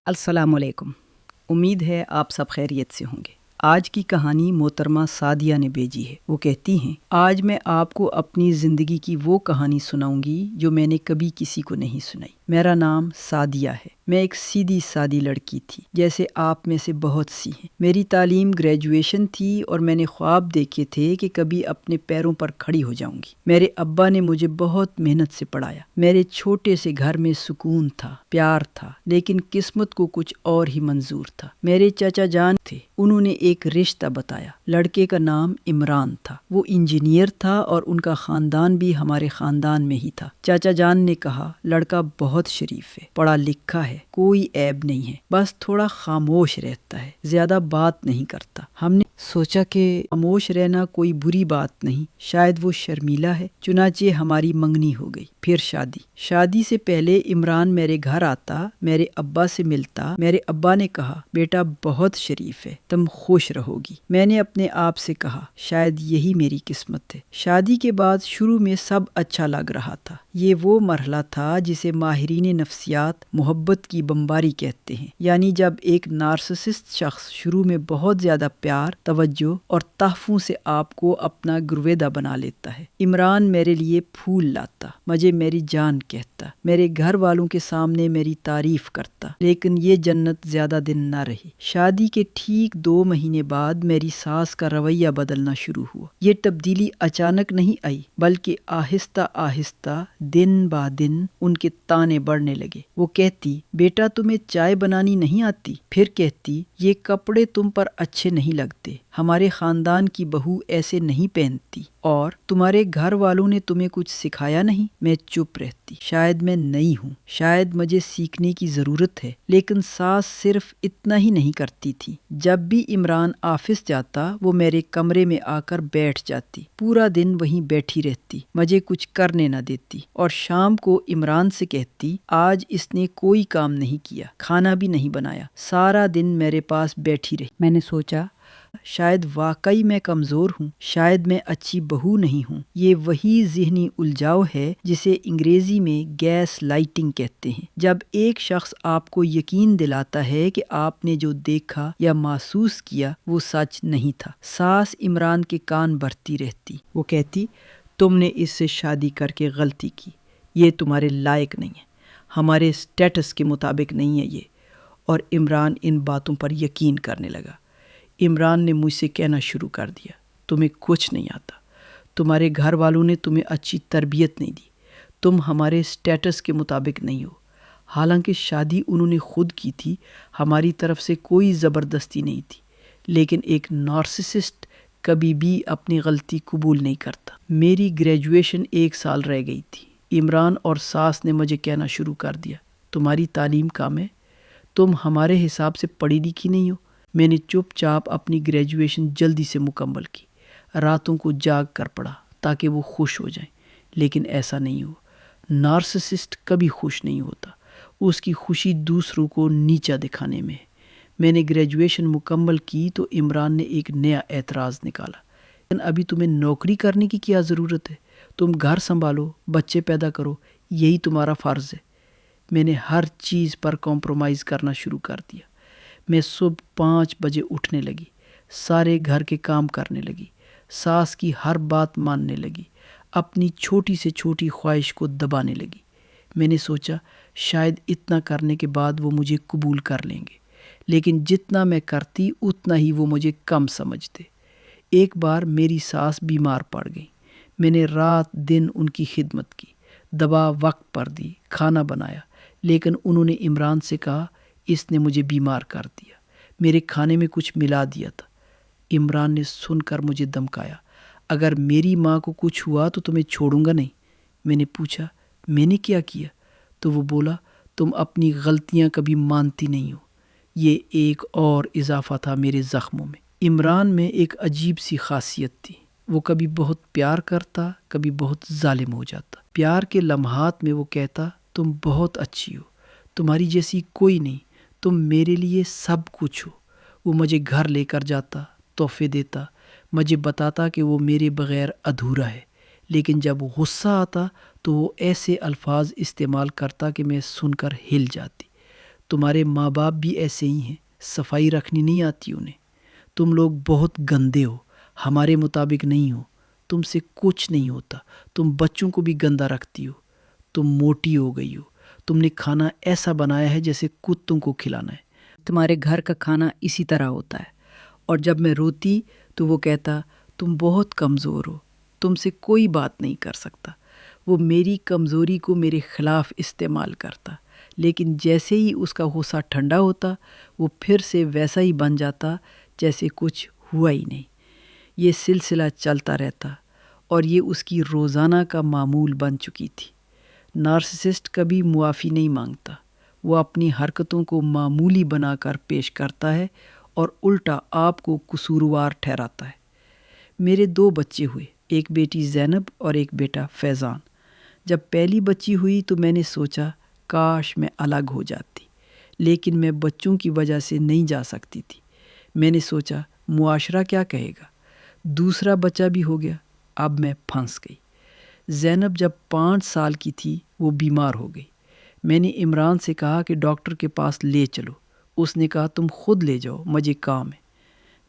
السلام علیکم۔ امید ہے آپ سب خیریت سے ہوں گے۔ آج کی کہانی محترمہ سعدیہ نے بھیجی ہے۔ وہ کہتی ہیں، آج میں آپ کو اپنی زندگی کی وہ کہانی سناؤں گی جو میں نے کبھی کسی کو نہیں سنائی۔ میرا نام سعدیہ ہے۔ میں ایک سیدھی سادی لڑکی تھی، جیسے آپ میں سے بہت سی ہیں۔ میری تعلیم گریجویشن تھی اور میں نے خواب دیکھے تھے کہ کبھی اپنے پیروں پر کھڑی ہو جاؤں گی۔ میرے ابا نے مجھے بہت محنت سے پڑھایا۔ میرے چھوٹے سے گھر میں سکون تھا، پیار تھا، لیکن قسمت کو کچھ اور ہی منظور تھا۔ میرے چچا جان تھے، انہوں نے ایک رشتہ بتایا۔ لڑکے کا نام عمران تھا۔ وہ انجینئر تھا اور ان کا خاندان بھی ہمارے خاندان میں ہی تھا۔ چچا جان نے کہا، لڑکا بہت شریف ہے، پڑھا لکھا ہے، کوئی عیب نہیں ہے، بس تھوڑا خاموش رہتا ہے، زیادہ بات نہیں کرتا۔ ہم نے سوچا کہ خاموش رہنا کوئی بری بات نہیں، شاید وہ شرمیلا ہے۔ چنانچہ ہماری منگنی ہو گئی، پھر شادی سے پہلے عمران میرے گھر آتا، میرے ابا سے ملتا۔ میرے ابا نے کہا، بیٹا بہت شریف ہے، تم خوش رہو گی۔ میں نے اپنے آپ سے کہا، شاید یہی میری قسمت ہے۔ شادی کے بعد شروع میں سب اچھا لگ رہا تھا۔ یہ وہ مرحلہ تھا جسے ماہرین نفسیات محبت کی بمباری کہتے ہیں، یعنی جب ایک نارسسسٹ شخص شروع میں بہت زیادہ پیار، توجہ اور تحفظ سے آپ کو اپنا گرویدہ بنا لیتا ہے۔ عمران میرے لیے پھول لاتا، مجھے میری جان کہتا، میرے گھر والوں کے سامنے میری تعریف کرتا، لیکن یہ جنت زیادہ دن نہ رہی۔ شادی کے ٹھیک 2 مہینے بعد میری ساس کا رویہ بدلنا شروع ہوا۔ یہ تبدیلی اچانک نہیں آئی، بلکہ آہستہ آہستہ دن با دن ان کے طعنے بڑھنے لگے۔ وہ کہتی، بیٹا تمہیں چائے بنانی نہیں آتی؟ پھر کہتی، یہ کپڑے تم پر اچھے نہیں لگتے، ہمارے خاندان کی بہو ایسے نہیں پہنتی، اور تمہارے گھر والوں نے تمہیں کچھ سکھایا نہیں؟ میں چپ رہتی، شاید میں نئی ہوں، شاید مجھے سیکھنے کی ضرورت ہے۔ لیکن ساس صرف اتنا ہی نہیں کرتی تھی۔ جب بھی عمران آفس جاتا، وہ میرے کمرے میں آ کر بیٹھ جاتی، پورا دن وہیں بیٹھی رہتی، مجھے کچھ کرنے نہ دیتی، اور شام کو عمران سے کہتی، آج اس نے کوئی کام نہیں کیا، کھانا بھی نہیں بنایا، سارا دن میرے پاس بیٹھی رہی۔ میں نے سوچا، شاید واقعی میں کمزور ہوں، شاید میں اچھی بہو نہیں ہوں۔ یہ وہی ذہنی الجھاؤ ہے جسے انگریزی میں گیس لائٹنگ کہتے ہیں، جب ایک شخص آپ کو یقین دلاتا ہے کہ آپ نے جو دیکھا یا محسوس کیا وہ سچ نہیں تھا۔ ساس عمران کے کان بھرتی رہتی۔ وہ کہتی، تم نے اس سے شادی کر کے غلطی کی، یہ تمہارے لائق نہیں ہے، ہمارے سٹیٹس کے مطابق نہیں ہے یہ۔ اور عمران ان باتوں پر یقین کرنے لگا۔ عمران نے مجھ سے کہنا شروع کر دیا، تمہیں کچھ نہیں آتا، تمہارے گھر والوں نے تمہیں اچھی تربیت نہیں دی، تم ہمارے سٹیٹس کے مطابق نہیں ہو۔ حالانکہ شادی انہوں نے خود کی تھی، ہماری طرف سے کوئی زبردستی نہیں تھی، لیکن ایک نارسسسٹ کبھی بھی اپنی غلطی قبول نہیں کرتا۔ میری گریجویشن 1 سال رہ گئی تھی۔ عمران اور ساس نے مجھے کہنا شروع کر دیا، تمہاری تعلیم کم ہے، تم ہمارے حساب سے پڑھی لکھی نہیں ہو۔ میں نے چپ چاپ اپنی گریجویشن جلدی سے مکمل کی، راتوں کو جاگ کر پڑھا تاکہ وہ خوش ہو جائیں، لیکن ایسا نہیں ہوا۔ نارسسسٹ کبھی خوش نہیں ہوتا، اس کی خوشی دوسروں کو نیچا دکھانے میں ہے۔ میں نے گریجویشن مکمل کی تو عمران نے ایک نیا اعتراض نکالا، لیکن ابھی تمہیں نوکری کرنے کی کیا ضرورت ہے؟ تم گھر سنبھالو، بچے پیدا کرو، یہی تمہارا فرض ہے۔ میں نے ہر چیز پر کمپرومائز کرنا شروع کر دیا۔ میں صبح 5 بجے اٹھنے لگی، سارے گھر کے کام کرنے لگی، ساس کی ہر بات ماننے لگی، اپنی چھوٹی سے چھوٹی خواہش کو دبانے لگی۔ میں نے سوچا، شاید اتنا کرنے کے بعد وہ مجھے قبول کر لیں گے، لیکن جتنا میں کرتی اتنا ہی وہ مجھے کم سمجھتے۔ ایک بار میری ساس بیمار پڑ گئی۔ میں نے رات دن ان کی خدمت کی، دوا وقت پر دی، کھانا بنایا، لیکن انہوں نے عمران سے کہا، اس نے مجھے بیمار کر دیا، میرے کھانے میں کچھ ملا دیا تھا۔ عمران نے سن کر مجھے دمکایا، اگر میری ماں کو کچھ ہوا تو تمہیں چھوڑوں گا نہیں۔ میں نے پوچھا، میں نے کیا کیا؟ تو وہ بولا، تم اپنی غلطیاں کبھی مانتی نہیں ہو۔ یہ ایک اور اضافہ تھا میرے زخموں میں۔ عمران میں ایک عجیب سی خاصیت تھی، وہ کبھی بہت پیار کرتا، کبھی بہت ظالم ہو جاتا۔ پیار کے لمحات میں وہ کہتا، تم بہت اچھی ہو، تمہاری جیسی کوئی نہیں، تم میرے لیے سب کچھ ہو۔ وہ مجھے گھر لے کر جاتا، تحفے دیتا، مجھے بتاتا کہ وہ میرے بغیر ادھورا ہے، لیکن جب غصہ آتا تو وہ ایسے الفاظ استعمال کرتا کہ میں سن کر ہل جاتی۔ تمہارے ماں باپ بھی ایسے ہی ہیں، صفائی رکھنی نہیں آتی انہیں۔ تم لوگ بہت گندے ہو، ہمارے مطابق نہیں ہو، تم سے کچھ نہیں ہوتا، تم بچوں کو بھی گندا رکھتی ہو، تم موٹی ہو گئی ہو، تم نے کھانا ایسا بنایا ہے جیسے کتوں کو کھلانا ہے، تمہارے گھر کا کھانا اسی طرح ہوتا ہے۔ اور جب میں روتی تو وہ کہتا تم بہت کمزور ہو، تم سے کوئی بات نہیں کر سکتا۔ وہ میری کمزوری کو میرے خلاف استعمال کرتا، لیکن جیسے ہی اس کا غصہ ٹھنڈا ہوتا وہ پھر سے ویسا ہی بن جاتا جیسے کچھ ہوا ہی نہیں۔ یہ سلسلہ چلتا رہتا اور یہ اس کی روزانہ کا معمول بن چکی تھی۔ نارسسسٹ کبھی معافی نہیں مانگتا، وہ اپنی حرکتوں کو معمولی بنا کر پیش کرتا ہے اور الٹا آپ کو قصوروار ٹھہراتا ہے۔ میرے 2 بچے ہوئے، ایک بیٹی زینب اور ایک بیٹا فیضان۔ جب پہلی بچی ہوئی تو میں نے سوچا کاش میں الگ ہو جاتی، لیکن میں بچوں کی وجہ سے نہیں جا سکتی تھی۔ میں نے سوچا معاشرہ کیا کہے گا۔ دوسرا بچہ بھی ہو گیا، اب میں پھنس گئی۔ زینب جب 5 سال کی تھی وہ بیمار ہو گئی۔ میں نے عمران سے کہا کہ ڈاکٹر کے پاس لے چلو۔ اس نے کہا تم خود لے جاؤ، مجھے کام ہے۔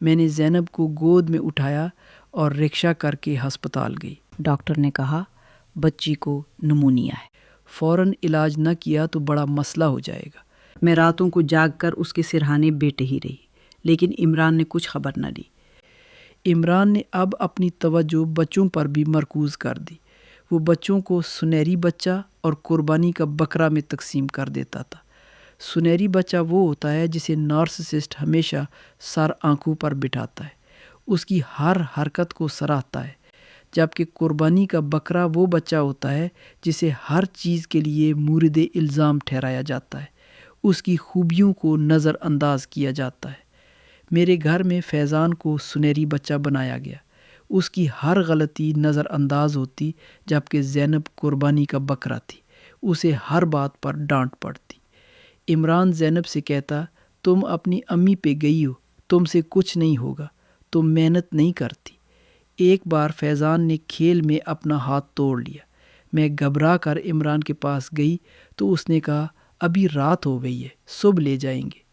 میں نے زینب کو گود میں اٹھایا اور رکشہ کر کے ہسپتال گئی۔ ڈاکٹر نے کہا بچی کو نمونیا ہے، فوراً علاج نہ کیا تو بڑا مسئلہ ہو جائے گا۔ میں راتوں کو جاگ کر اس کے سرہانے بیٹھے ہی رہی، لیکن عمران نے کچھ خبر نہ لی۔ عمران نے اب اپنی توجہ بچوں پر بھی مرکوز کر دی۔ وہ بچوں کو سنہری بچہ اور قربانی کا بکرا میں تقسیم کر دیتا تھا۔ سنہری بچہ وہ ہوتا ہے جسے نارسسسٹ ہمیشہ سر آنکھوں پر بٹھاتا ہے، اس کی ہر حرکت کو سراہتا ہے، جبکہ قربانی کا بکرا وہ بچہ ہوتا ہے جسے ہر چیز کے لیے مورد الزام ٹھہرایا جاتا ہے، اس کی خوبیوں کو نظر انداز کیا جاتا ہے۔ میرے گھر میں فیضان کو سنہری بچہ بنایا گیا، اس کی ہر غلطی نظر انداز ہوتی، جبکہ زینب قربانی کا بکرا تھی، اسے ہر بات پر ڈانٹ پڑتی۔ عمران زینب سے کہتا تم اپنی امی پہ گئی ہو، تم سے کچھ نہیں ہوگا، تم محنت نہیں کرتی۔ ایک بار فیضان نے کھیل میں اپنا ہاتھ توڑ لیا۔ میں گھبرا کر عمران کے پاس گئی تو اس نے کہا ابھی رات ہو گئی ہے، صبح لے جائیں گے۔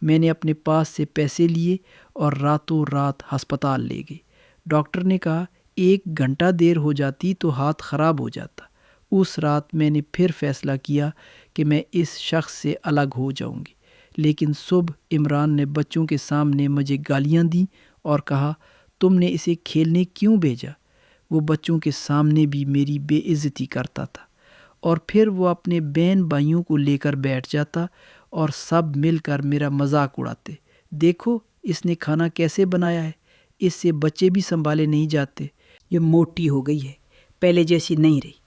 میں نے اپنے پاس سے پیسے لیے اور راتوں رات ہسپتال لے گئی۔ ڈاکٹر نے کہا 1 گھنٹہ دیر ہو جاتی تو ہاتھ خراب ہو جاتا۔ اس رات میں نے پھر فیصلہ کیا کہ میں اس شخص سے الگ ہو جاؤں گی، لیکن صبح عمران نے بچوں کے سامنے مجھے گالیاں دیں اور کہا تم نے اسے کھیلنے کیوں بھیجا؟ وہ بچوں کے سامنے بھی میری بے عزتی کرتا تھا، اور پھر وہ اپنے بہن بھائیوں کو لے کر بیٹھ جاتا اور سب مل کر میرا مذاق اڑاتے، دیکھو اس نے کھانا کیسے بنایا ہے، اس سے بچے بھی سنبھالے نہیں جاتے، یہ موٹی ہو گئی ہے، پہلے جیسی نہیں رہی۔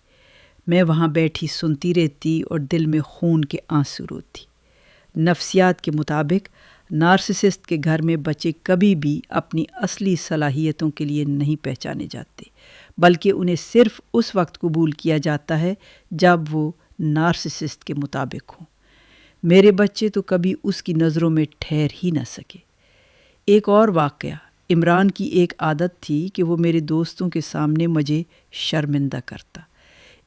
میں وہاں بیٹھی سنتی رہتی اور دل میں خون کے آنسو روتی۔ نفسیات کے مطابق نارسسسٹ کے گھر میں بچے کبھی بھی اپنی اصلی صلاحیتوں کے لیے نہیں پہچانے جاتے، بلکہ انہیں صرف اس وقت قبول کیا جاتا ہے جب وہ نارسسسٹ کے مطابق ہوں۔ میرے بچے تو کبھی اس کی نظروں میں ٹھہر ہی نہ سکے۔ ایک اور واقعہ، عمران کی ایک عادت تھی کہ وہ میرے دوستوں کے سامنے مجھے شرمندہ کرتا۔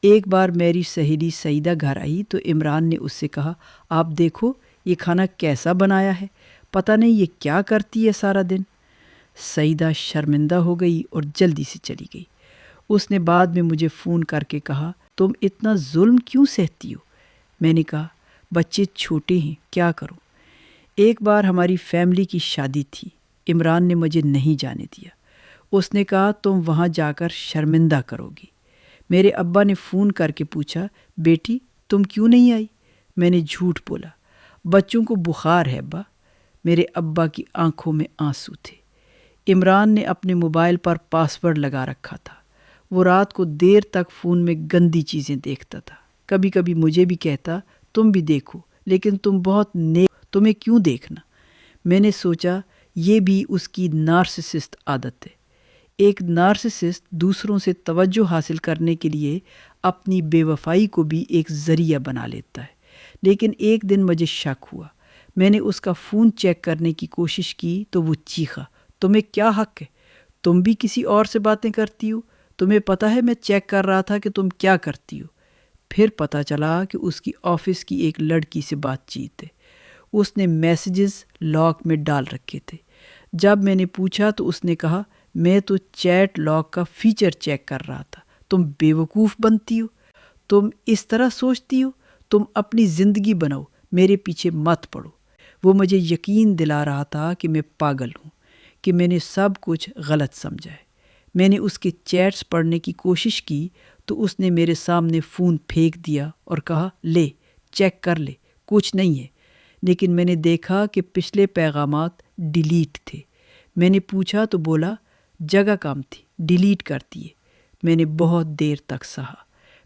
ایک بار میری سہیلی سعیدہ گھر آئی تو عمران نے اس سے کہا آپ دیکھو یہ کھانا کیسا بنایا ہے، پتہ نہیں یہ کیا کرتی ہے سارا دن۔ سعیدہ شرمندہ ہو گئی اور جلدی سے چلی گئی۔ اس نے بعد میں مجھے فون کر کے کہا تم اتنا ظلم کیوں سہتی ہو؟ میں نے کہا بچے چھوٹے ہیں، کیا کروں۔ ایک بار ہماری فیملی کی شادی تھی، عمران نے مجھے نہیں جانے دیا۔ اس نے کہا تم وہاں جا کر شرمندہ کرو گی۔ میرے ابا نے فون کر کے پوچھا بیٹی تم کیوں نہیں آئی؟ میں نے جھوٹ بولا، بچوں کو بخار ہے ابا۔ میرے ابا کی آنکھوں میں آنسو تھے۔ عمران نے اپنے موبائل پر پاسورڈ لگا رکھا تھا۔ وہ رات کو دیر تک فون میں گندی چیزیں دیکھتا تھا۔ کبھی کبھی مجھے بھی کہتا تم بھی دیکھو، لیکن تم بہت نیک، تمہیں کیوں دیکھنا؟ میں نے سوچا یہ بھی اس کی نارسسسٹ عادت ہے۔ ایک نارسسسٹ دوسروں سے توجہ حاصل کرنے کے لیے اپنی بے وفائی کو بھی ایک ذریعہ بنا لیتا ہے۔ لیکن ایک دن مجھے شک ہوا، میں نے اس کا فون چیک کرنے کی کوشش کی تو وہ چیخا تمہیں کیا حق ہے؟ تم بھی کسی اور سے باتیں کرتی ہو، تمہیں پتہ ہے میں چیک کر رہا تھا کہ تم کیا کرتی ہو۔ پھر پتہ چلا کہ اس کی آفس کی ایک لڑکی سے بات چیت ہے۔ اس نے میسیجز لاک میں ڈال رکھے تھے۔ جب میں نے پوچھا تو اس نے کہا میں تو چیٹ لاک کا فیچر چیک کر رہا تھا۔ تم بیوقوف بنتی ہو، تم اس طرح سوچتی ہو، تم اپنی زندگی بناؤ، میرے پیچھے مت پڑو۔ وہ مجھے یقین دلا رہا تھا کہ میں پاگل ہوں، کہ میں نے سب کچھ غلط سمجھا ہے۔ میں نے اس کے چیٹس پڑھنے کی کوشش کی تو اس نے میرے سامنے فون پھینک دیا اور کہا لے چیک کر لے، کچھ نہیں ہے۔ لیکن میں نے دیکھا کہ پچھلے پیغامات ڈیلیٹ تھے۔ میں نے پوچھا تو بولا جگہ کم تھی، ڈیلیٹ کر دیے۔ میں نے بہت دیر تک سہا۔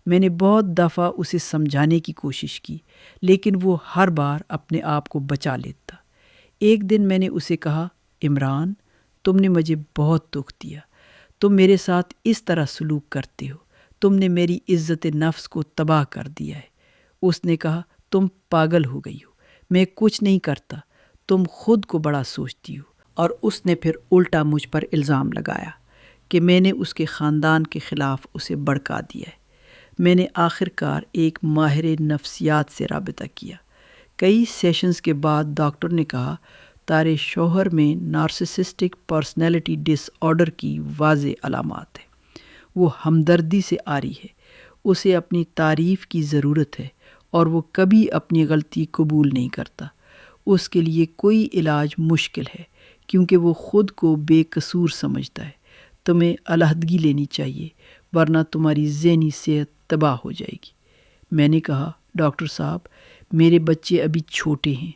میں نے بہت دفعہ اسے سمجھانے کی کوشش کی، لیکن وہ ہر بار اپنے آپ کو بچا لیتا۔ ایک دن میں نے اسے کہا عمران، تم نے مجھے بہت دکھ دیا، تم میرے ساتھ اس طرح سلوک کرتے ہو، تم نے میری عزت نفس کو تباہ کر دیا ہے۔ اس نے کہا تم پاگل ہو گئی ہو، میں کچھ نہیں کرتا، تم خود کو بڑا سوچتی ہو۔ اور اس نے پھر الٹا مجھ پر الزام لگایا کہ میں نے اس کے خاندان کے خلاف اسے بھڑکا دیا ہے۔ میں نے آخر کار ایک ماہر نفسیات سے رابطہ کیا۔ کئی سیشنز کے بعد ڈاکٹر نے کہا تارے شوہر میں نارسسسٹک پرسنالٹی ڈس آرڈر کی واضح علامات ہیں۔ وہ ہمدردی سے آری ہے، اسے اپنی تعریف کی ضرورت ہے اور وہ کبھی اپنی غلطی قبول نہیں کرتا۔ اس کے لیے کوئی علاج مشکل ہے کیونکہ وہ خود کو بے قصور سمجھتا ہے۔ تمہیں علیحدگی لینی چاہیے ورنہ تمہاری ذہنی صحت تباہ ہو جائے گی۔ میں نے کہا ڈاکٹر صاحب میرے بچے ابھی چھوٹے ہیں،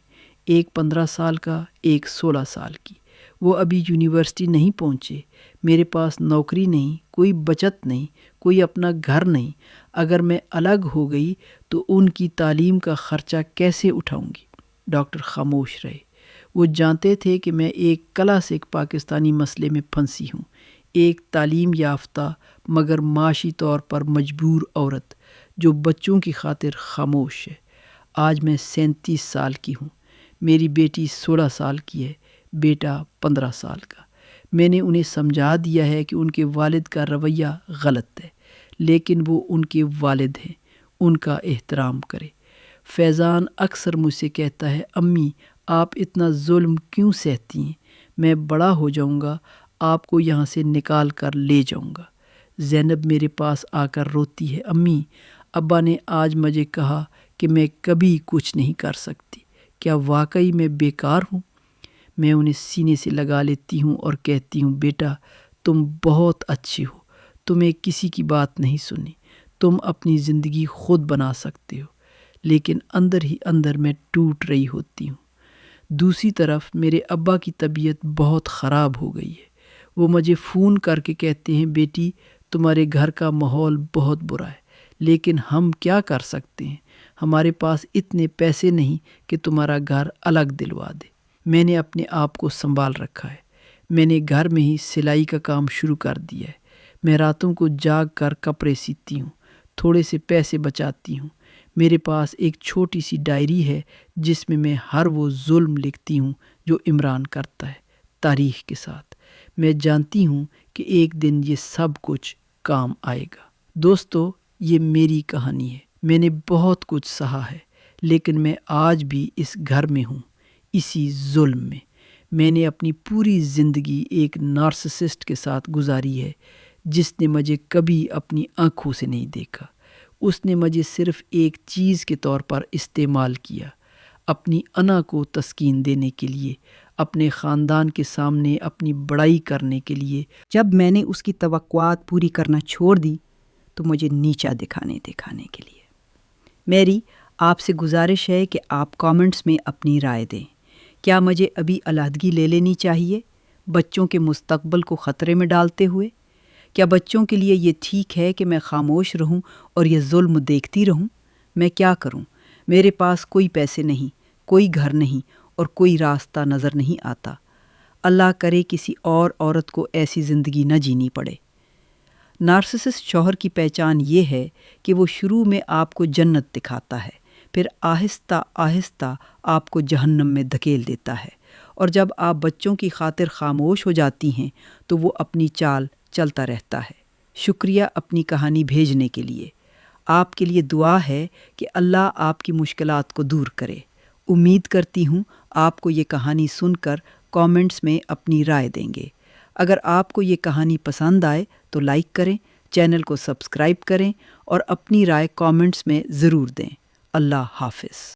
ایک 15 سال کا، ایک 16 سال کی، وہ ابھی یونیورسٹی نہیں پہنچے، میرے پاس نوکری نہیں، کوئی بچت نہیں، کوئی اپنا گھر نہیں۔ اگر میں الگ ہو گئی تو ان کی تعلیم کا خرچہ کیسے اٹھاؤں گی؟ ڈاکٹر خاموش رہے۔ وہ جانتے تھے کہ میں ایک کلاسک پاکستانی مسئلے میں پھنسی ہوں، ایک تعلیم یافتہ مگر معاشی طور پر مجبور عورت جو بچوں کی خاطر خاموش ہے۔ آج میں 37 سال کی ہوں، میری بیٹی 16 سال کی ہے، بیٹا 15 سال کا۔ میں نے انہیں سمجھا دیا ہے کہ ان کے والد کا رویہ غلط ہے، لیکن وہ ان کے والد ہیں، ان کا احترام کرے۔ فیضان اکثر مجھ سے کہتا ہے امی آپ اتنا ظلم کیوں سہتی ہیں؟ میں بڑا ہو جاؤں گا، آپ کو یہاں سے نکال کر لے جاؤں گا۔ زینب میرے پاس آ کر روتی ہے امی ابا نے آج مجھے کہا کہ میں کبھی کچھ نہیں کر سکتی، کیا واقعی میں بیکار ہوں؟ میں انہیں سینے سے لگا لیتی ہوں اور کہتی ہوں بیٹا تم بہت اچھے ہو، تمہیں کسی کی بات نہیں سنی، تم اپنی زندگی خود بنا سکتے ہو۔ لیکن اندر ہی اندر میں ٹوٹ رہی ہوتی ہوں۔ دوسری طرف میرے ابا کی طبیعت بہت خراب ہو گئی ہے۔ وہ مجھے فون کر کے کہتے ہیں بیٹی تمہارے گھر کا ماحول بہت برا ہے، لیکن ہم کیا کر سکتے ہیں، ہمارے پاس اتنے پیسے نہیں کہ تمہارا گھر الگ دلوا دے۔ میں نے اپنے آپ کو سنبھال رکھا ہے، میں نے گھر میں ہی سلائی کا کام شروع کر دیا ہے۔ میں راتوں کو جاگ کر کپڑے سیتی ہوں، تھوڑے سے پیسے بچاتی ہوں۔ میرے پاس ایک چھوٹی سی ڈائری ہے جس میں ہر وہ ظلم لکھتی ہوں جو عمران کرتا ہے، تاریخ کے ساتھ۔ میں جانتی ہوں کہ ایک دن یہ سب کچھ کام آئے گا۔ دوستو یہ میری کہانی ہے، میں نے بہت کچھ سہا ہے، لیکن میں آج بھی اس گھر میں ہوں، اسی ظلم میں۔ میں نے اپنی پوری زندگی ایک نارسسسٹ کے ساتھ گزاری ہے جس نے مجھے کبھی اپنی آنکھوں سے نہیں دیکھا۔ اس نے مجھے صرف ایک چیز کے طور پر استعمال کیا، اپنی انا کو تسکین دینے کے لیے، اپنے خاندان کے سامنے اپنی بڑائی کرنے کے لیے۔ جب میں نے اس کی توقعات پوری کرنا چھوڑ دی تو مجھے نیچا دکھانے کے لیے۔ میری آپ سے گزارش ہے کہ آپ کامنٹس میں اپنی رائے دیں۔ کیا مجھے ابھی علیحدگی لے لینی چاہیے بچوں کے مستقبل کو خطرے میں ڈالتے ہوئے؟ کیا بچوں کے لیے یہ ٹھیک ہے کہ میں خاموش رہوں اور یہ ظلم دیکھتی رہوں؟ میں کیا کروں؟ میرے پاس کوئی پیسے نہیں، کوئی گھر نہیں اور کوئی راستہ نظر نہیں آتا۔ اللہ کرے کسی اور عورت کو ایسی زندگی نہ جینی پڑے۔ نارسسسٹ شوہر کی پہچان یہ ہے کہ وہ شروع میں آپ کو جنت دکھاتا ہے، پھر آہستہ آہستہ آپ کو جہنم میں دھکیل دیتا ہے، اور جب آپ بچوں کی خاطر خاموش ہو جاتی ہیں تو وہ اپنی چال چلتا رہتا ہے۔ شکریہ اپنی کہانی بھیجنے کے لیے۔ آپ کے لیے دعا ہے کہ اللہ آپ کی مشکلات کو دور کرے امید کرتی ہوں آپ کو یہ کہانی سن کر کامنٹس میں اپنی رائے دیں گے۔ اگر آپ کو یہ کہانی پسند آئے تو لائک کریں، چینل کو سبسکرائب کریں اور اپنی رائے کامنٹس میں ضرور دیں۔ اللہ حافظ۔